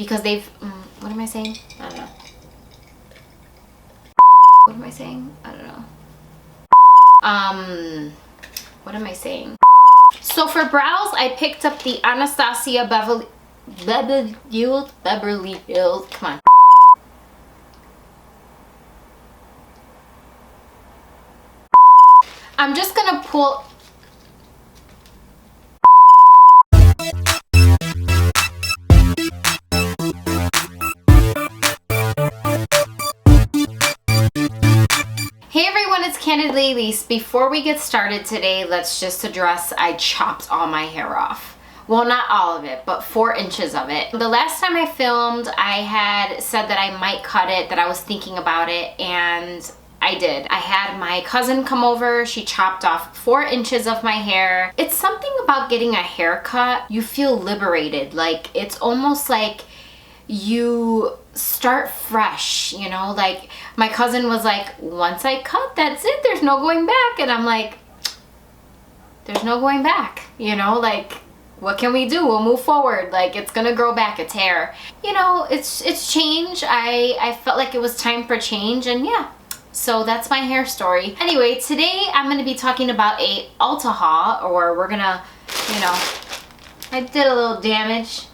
because they've, what am I saying? I don't know. What am I saying? I don't know. What am I saying? So for brows, I picked up the Anastasia Beverly Hills. Come on. I'm just gonna pull. Hey everyone, it's Candidly Elyse. Before we get started today, let's just address I chopped all my hair off. Well, not all of it, but 4 inches of it. The last time I filmed, I had said that I might cut it, that I was thinking about it, and I did. I had my cousin come over. She chopped off 4 inches of my hair. It's something about getting a haircut. You feel liberated. Like, it's almost like you start fresh, you know? Like, my cousin was like, once I cut, that's it. There's no going back. And I'm like, there's no going back, you know? Like, what can we do? We'll move forward. Like, it's gonna grow back. It's hair. You know, it's change. I felt like it was time for change, and yeah. So that's my hair story. Anyway, today I'm going to be talking about a Ulta haul, or we're gonna, you know, I did a little damage.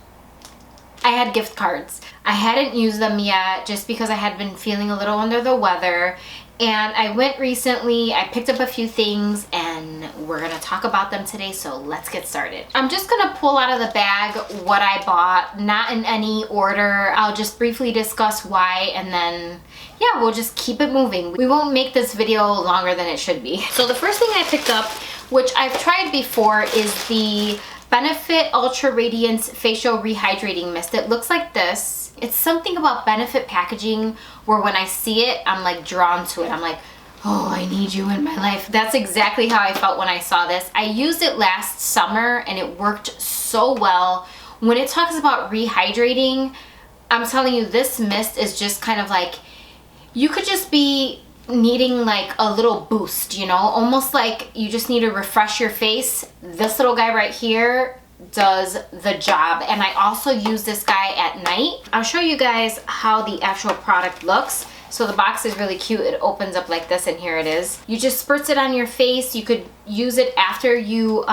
I had gift cards. I hadn't used them yet just because I had been feeling a little under the weather. And I went recently, I picked up a few things, and we're gonna talk about them today, so let's get started. I'm just gonna pull out of the bag what I bought, not in any order. I'll just briefly discuss why, and then, yeah, we'll just keep it moving. We won't make this video longer than it should be. So the first thing I picked up, which I've tried before, is the Benefit Ultra Radiance Facial Rehydrating Mist. It looks like this. It's something about Benefit packaging where when I see it, I'm like drawn to it. I'm like, oh, I need you in my life. That's exactly how I felt when I saw this. I used it last summer and it worked so well. When it talks about rehydrating, I'm telling you, this mist is just kind of like, you could just be needing like a little boost, you know, almost like you just need to refresh your face. This little guy right here does the job, and I also use this guy at night. I'll show you guys how the actual product looks. So the box is really cute. It opens up like this, and here it is. You just spritz it on your face. You could use it after you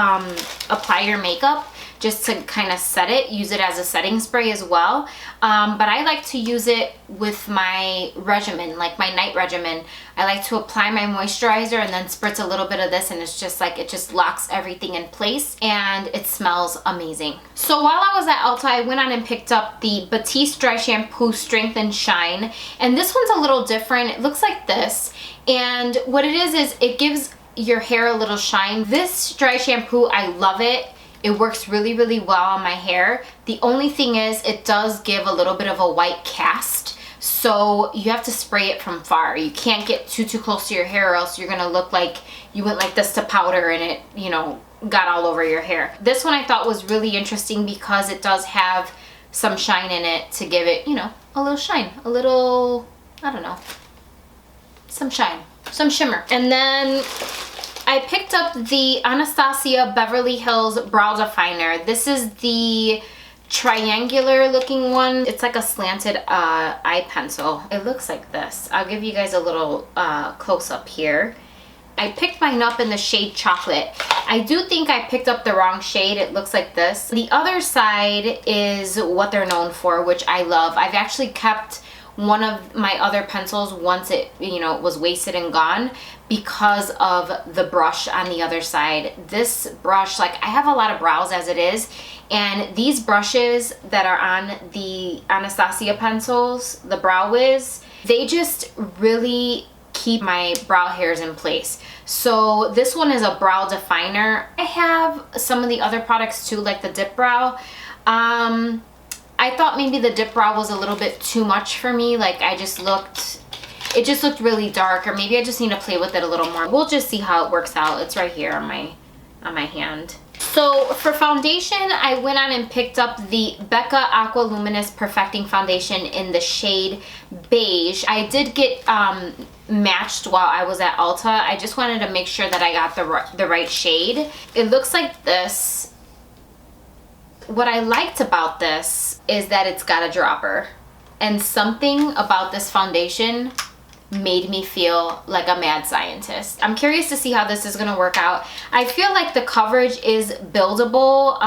apply your makeup, just to kind of set it. Use it as a setting spray as well. But I like to use it with my regimen, like my night regimen. I like to apply my moisturizer and then spritz a little bit of this, and it's just like, it just locks everything in place, and it smells amazing. So while I was at Ulta, I went on and picked up the Batiste Dry Shampoo Strength and Shine. And this one's a little different. It looks like this. And what it is it gives your hair a little shine. This dry shampoo, I love it. It works really, really well on my hair. The only thing is it does give a little bit of a white cast. So you have to spray it from far. You can't get too close to your hair, or else you're gonna look like you went like this to powder and it, you know, got all over your hair. This one I thought was really interesting because it does have some shine in it to give it, you know, a little shine, a little, I don't know, some shine, some shimmer. And then I picked up the Anastasia Beverly Hills Brow Definer. This is the triangular looking one. It's like a slanted eye pencil. It looks like this. I'll give you guys a little close up here. I picked mine up in the shade Chocolate. I do think I picked up the wrong shade. It looks like this. The other side is what they're known for, which I love. I've actually kept one of my other pencils once it, you know, was wasted and gone because of the brush on the other side. This brush, like, I have a lot of brows as it is, and these brushes that are on the Anastasia pencils, the Brow Wiz, they just really keep my brow hairs in place. So this one is a brow definer. I have some of the other products too, like the Dip Brow. I thought maybe the Dip Brow was a little bit too much for me. Like, it just looked really dark, or maybe I just need to play with it a little more. We'll just see how it works out. It's right here on my hand. So for foundation, I went on and picked up the Becca Aqua Luminous Perfecting Foundation in the shade Beige. I did get matched while I was at Ulta. I just wanted to make sure that I got the right shade. It looks like this. what I liked about this is that it's got a dropper. And something about this foundation made me feel like a mad scientist. I'm curious to see how this is gonna work out. I feel like the coverage is buildable,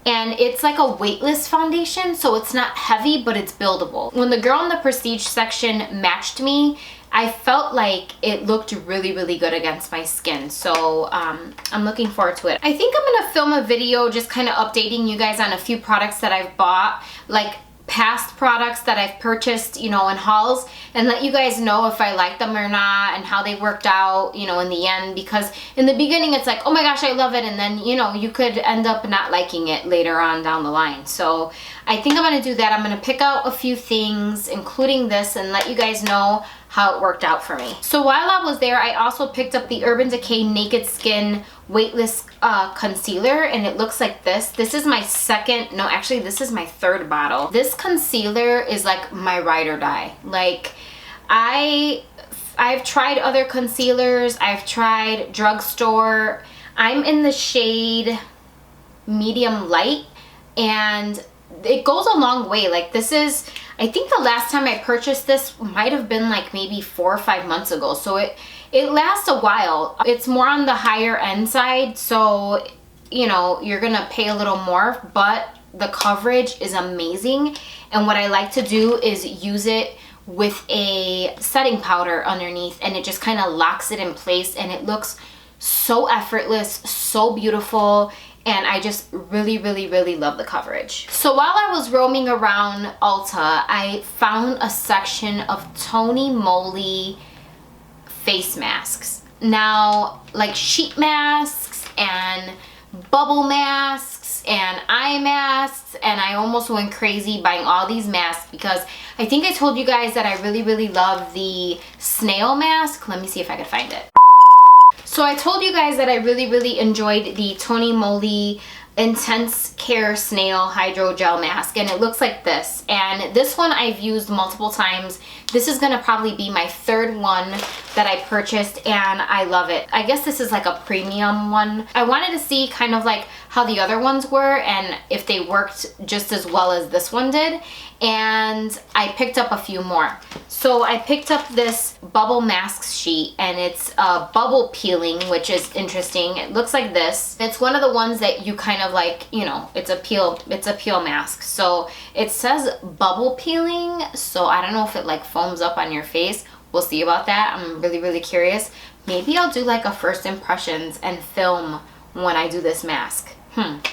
and it's like a weightless foundation, so it's not heavy, but it's buildable. When the girl in the prestige section matched me, I felt like it looked really, really good against my skin. So I'm looking forward to it. I think I'm gonna film a video just kind of updating you guys on a few products that I've bought, like past products that I've purchased, you know, in hauls, and let you guys know if I like them or not and how they worked out, you know, in the end. Because in the beginning it's like, oh my gosh, I love it, and then, you know, you could end up not liking it later on down the line. So I think I'm gonna do that. I'm gonna pick out a few things, including this, and let you guys know how it worked out for me. So while I was there, I also picked up the Urban Decay Naked Skin Weightless Concealer, and it looks like this. This is my second, no, actually this is my third bottle. This concealer is like my ride or die. Like, I've tried other concealers, I've tried drugstore. I'm in the shade medium light, and it goes a long way. Like, this is, I think the last time I purchased this might have been like maybe 4 or 5 months ago. So it lasts a while. It's more on the higher end side, so you know, you're gonna pay a little more, but the coverage is amazing. And what I like to do is use it with a setting powder underneath, and it just kind of locks it in place, and it looks so effortless, so beautiful. And I just really, really, really love the coverage. So while I was roaming around Ulta, I found a section of Tony Moly face masks. Now, like sheet masks and bubble masks and eye masks, and I almost went crazy buying all these masks because I think I told you guys that I really, really love the snail mask. Let me see if I can find it. So I told you guys that I really, really enjoyed the Tony Moly Intense Care Snail Hydrogel Mask, and it looks like this. And this one I've used multiple times. This is gonna probably be my third one that I purchased, and I love it. I guess this is like a premium one. I wanted to see kind of like how the other ones were and if they worked just as well as this one did, and I picked up a few more. So I picked up this bubble mask sheet, and it's bubble peeling, which is interesting. It looks like this. It's one of the ones that you kind of like, you know, it's a peel mask. So it says bubble peeling, so I don't know if it like foams up on your face. We'll see about that. I'm really, really curious. Maybe I'll do like a first impressions and film when I do this mask.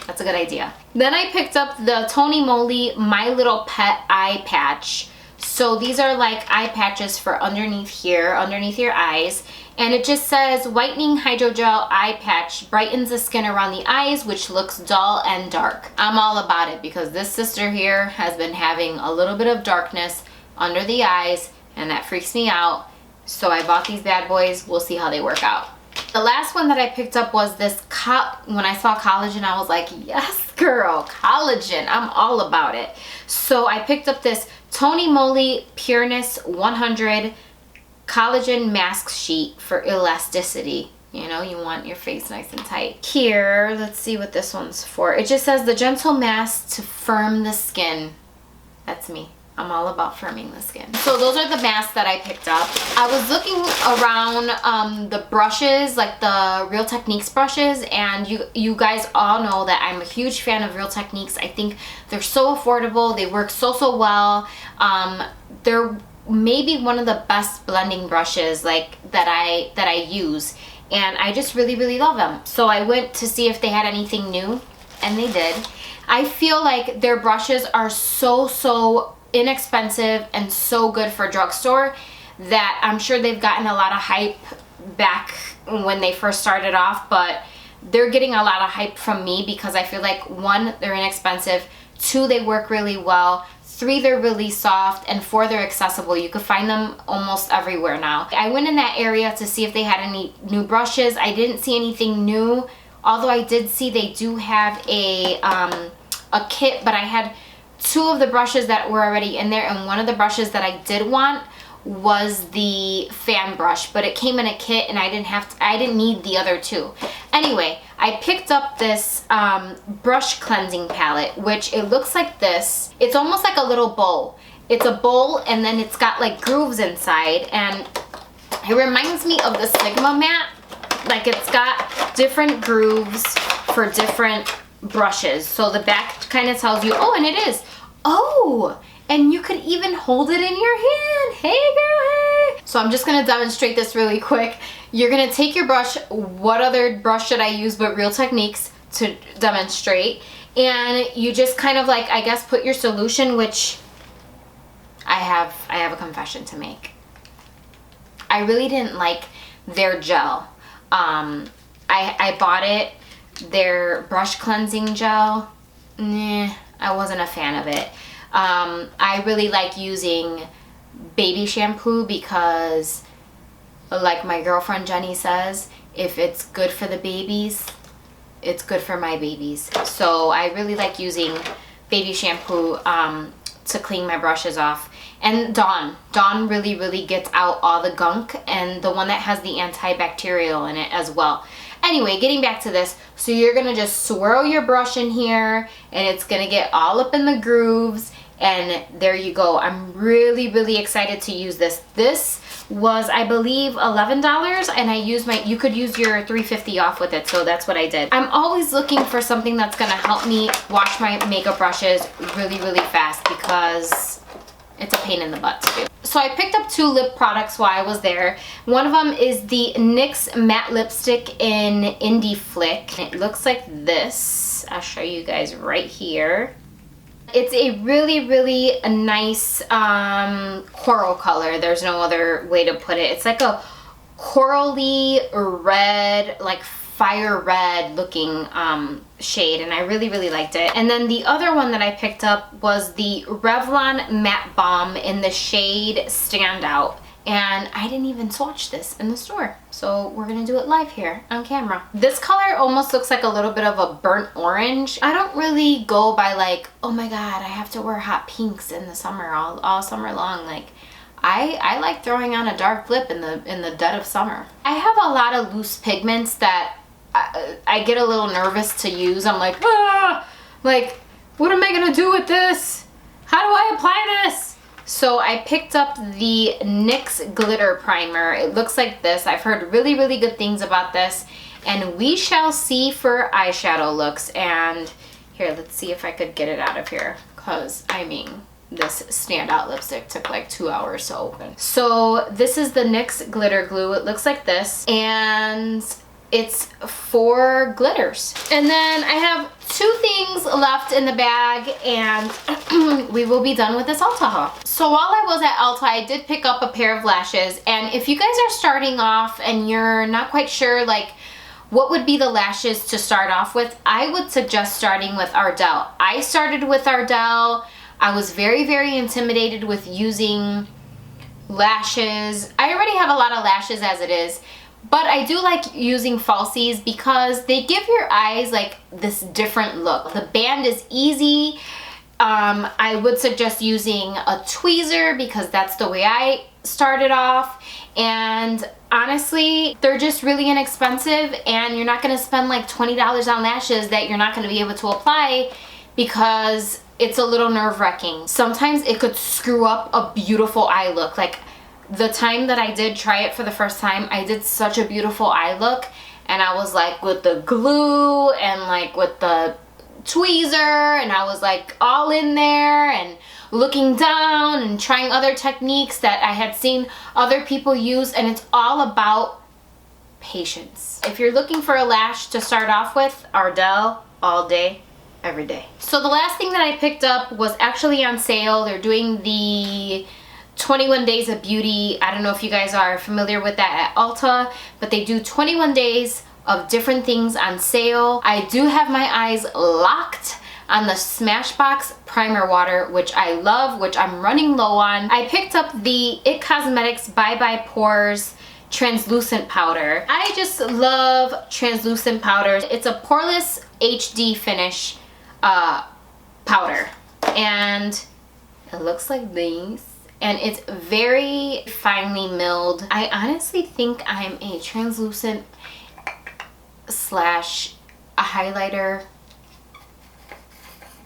That's a good idea. Then I picked up the Tony Moly My Little Pet Eye Patch. So these are like eye patches for underneath here, underneath your eyes. And it just says whitening hydrogel eye patch brightens the skin around the eyes, which looks dull and dark. I'm all about it because this sister here has been having a little bit of darkness under the eyes, and that freaks me out. So I bought these bad boys. We'll see how they work out. The last one that I picked up was this, when I saw collagen, I was like, yes girl, collagen, I'm all about it. So I picked up this Tony Moly Pureness 100 collagen mask sheet for elasticity. You know, you want your face nice and tight. Here, let's see what this one's for. It just says the gentle mask to firm the skin. That's me. I'm all about firming the skin. So those are the masks that I picked up. I was looking around the brushes, like the Real Techniques brushes, and you guys all know that I'm a huge fan of Real Techniques. I think they're so affordable. They work so well. They're maybe one of the best blending brushes like that I use, and I just really, really love them. So I went to see if they had anything new, and they did. I feel like their brushes are so inexpensive and so good for drugstore that I'm sure they've gotten a lot of hype back when they first started off, but they're getting a lot of hype from me because I feel like 1, they're inexpensive, 2, they work really well, 3, they're really soft, and 4, they're accessible. You could find them almost everywhere now. I went in that area to see if they had any new brushes. I didn't see anything new, although I did see they do have a kit, but I had 2 of the brushes that were already in there, and one of the brushes that I did want was the fan brush, but it came in a kit and I didn't need the other two. Anyway, I picked up this brush cleansing palette, which it looks like this. It's almost like a little bowl. It's a bowl and then it's got like grooves inside, and it reminds me of the Sigma Matte. Like it's got different grooves for different brushes. So the back kind of tells you, oh, and it is. Oh, and you could even hold it in your hand. Hey girl, hey. So I'm just gonna demonstrate this really quick. You're gonna take your brush, what other brush should I use but Real Techniques to demonstrate, and you just kind of like, I guess, put your solution, which I have a confession to make. I really didn't like their gel. I bought it, their brush cleansing gel. Nah, I wasn't a fan of it. I really like using baby shampoo because, like my girlfriend Jenny says, if it's good for the babies, it's good for my babies. So I really like using baby shampoo to clean my brushes off. And Dawn really gets out all the gunk, and the one that has the antibacterial in it as well. Anyway, getting back to this, so you're gonna just swirl your brush in here and it's gonna get all up in the grooves, and there you go. I'm really excited to use this. This was, I believe, $11, and I used you could use your $3.50 off with it, so that's what I did. I'm always looking for something that's gonna help me wash my makeup brushes really fast because it's a pain in the butt to do. So I picked up 2 lip products while I was there. One of them is the NYX Matte Lipstick in Indie Flick. It looks like this. I'll show you guys right here. It's a really nice coral color. There's no other way to put it. It's like a corally red, like fire red looking shade, and I really liked it. And then the other one that I picked up was the Revlon Matte Balm in the shade Standout, and I didn't even swatch this in the store, so we're gonna do it live here on camera. This color almost looks like a little bit of a burnt orange. I don't really go by like, oh my god, I have to wear hot pinks in the summer all summer long. Like I like throwing on a dark lip in the dead of summer. I have a lot of loose pigments that I get a little nervous to use. I'm like, ah, like, what am I gonna do with this? How do I apply this? So I picked up the NYX Glitter Primer. It looks like this. I've heard really good things about this, and we shall see for eyeshadow looks. And here, let's see if I could get it out of here, because I mean, this Standout lipstick took like 2 hours to open. So this is the NYX Glitter Glue. It looks like this, and it's 4 glitters. And then I have 2 things left in the bag, and we will be done with this Ulta haul. So while I was at Ulta, I did pick up a pair of lashes, and if you guys are starting off and you're not quite sure like what would be the lashes to start off with, I would suggest starting with Ardell. I started with Ardell. I was very intimidated with using lashes. I already have a lot of lashes as it is, but I do like using falsies because they give your eyes like this different look. The band is easy. I would suggest using a tweezer because that's the way I started off. And honestly, they're just really inexpensive, and you're not going to spend like $20 on lashes that you're not going to be able to apply because it's a little nerve-wracking. Sometimes it could screw up a beautiful eye look. Like the time that I did try it for the first time, I did such a beautiful eye look, and I was like with the glue and like with the tweezer, and I was like all in there and looking down and trying other techniques that I had seen other people use, and it's all about patience. If you're looking for a lash to start off with, Ardell all day, every day. So the last thing that I picked up was actually on sale. They're doing the 21 Days of Beauty. I don't know if you guys are familiar with that at Ulta, but they do 21 days of different things on sale. I do have my eyes locked on the Smashbox Primer Water, which I love, which I'm running low on. I picked up the IT Cosmetics Bye Bye Pores Translucent Powder. I just love translucent powders. It's a poreless HD finish powder, and it looks like this, and it's very finely milled. I honestly think I'm a translucent slash a highlighter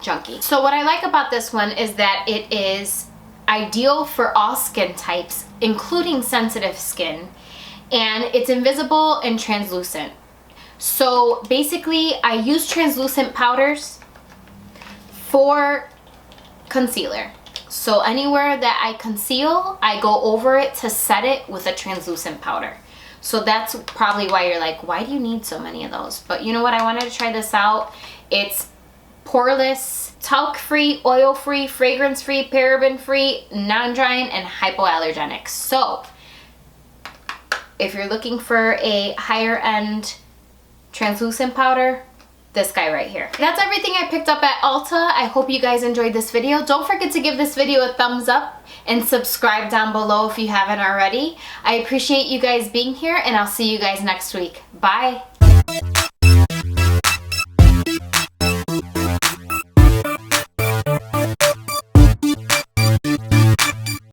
junkie. So what I like about this one is that it is ideal for all skin types, including sensitive skin, and it's invisible and translucent. So basically I use translucent powders for concealer. So anywhere that I conceal, I go over it to set it with a translucent powder. So that's probably why you're like, why do you need so many of those? But you know what, I wanted to try this out. It's poreless, talc-free, oil-free, fragrance-free, paraben-free, non-drying, and hypoallergenic. So if you're looking for a higher end translucent powder, this guy right here. That's everything I picked up at Ulta. I hope you guys enjoyed this video. Don't forget to give this video a thumbs up and subscribe down below if you haven't already. I appreciate you guys being here, and I'll see you guys next week. Bye.